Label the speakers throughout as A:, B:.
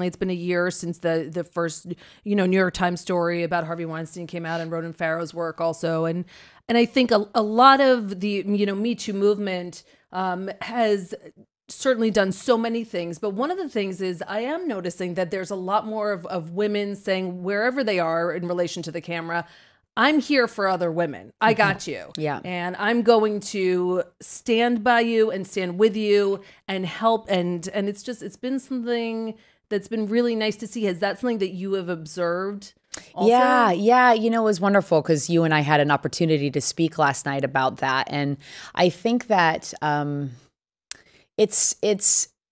A: It's been a year since the first, New York Times story about Harvey Weinstein came out, and Ronan Farrow's work also. And I think a lot of the, Me Too movement has certainly done so many things. But one of the things is I am noticing that there's a lot more of women saying, wherever they are in relation to the camera, I'm here for other women. I got you.
B: Yeah.
A: And I'm going to stand by you and stand with you and help. And it's been something that's been really nice to see. Is that something that you have observed also?
B: Yeah. It was wonderful because you and I had an opportunity to speak last night about that. And I think that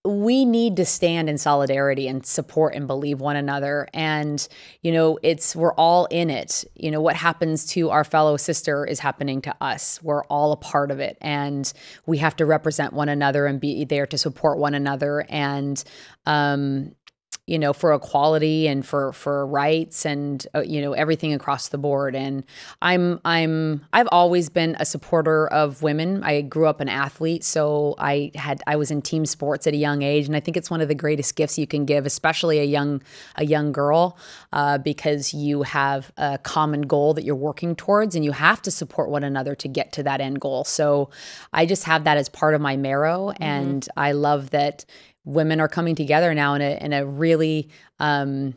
B: we need to stand in solidarity and support and believe one another. And, we're all in it. What happens to our fellow sister is happening to us. We're all a part of it. And we have to represent one another and be there to support one another. And, for equality and for rights and, everything across the board. And I've always been a supporter of women. I grew up an athlete, so I was in team sports at a young age. And I think it's one of the greatest gifts you can give, especially a young girl, because you have a common goal that you're working towards and you have to support one another to get to that end goal. So I just have that as part of my marrow. And I love that women are coming together now in a really in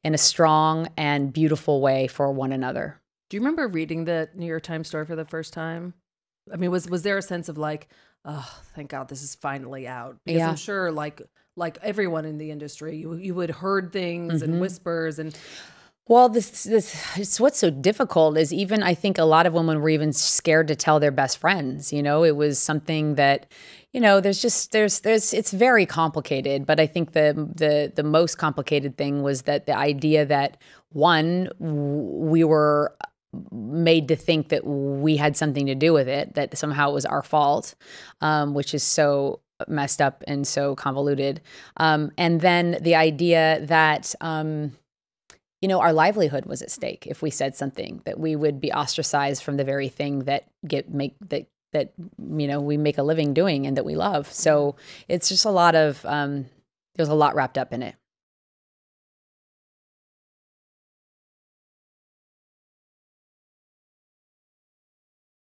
B: a strong and beautiful way for one another.
A: Do you remember reading the New York Times story for the first time? I mean, was there a sense of like, oh, thank God this is finally out? Because I'm sure like everyone in the industry, you would heard things and whispers and.
B: Well, this it's what's so difficult is even I think a lot of women were even scared to tell their best friends. It was something that, there's it's very complicated. But I think the most complicated thing was that the idea that one, we were made to think that we had something to do with it, that somehow it was our fault, which is so messed up and so convoluted. And then the idea that our livelihood was at stake if we said something, that we would be ostracized from the very thing that we make a living doing and that we love. So it's just a lot of there's a lot wrapped up in it.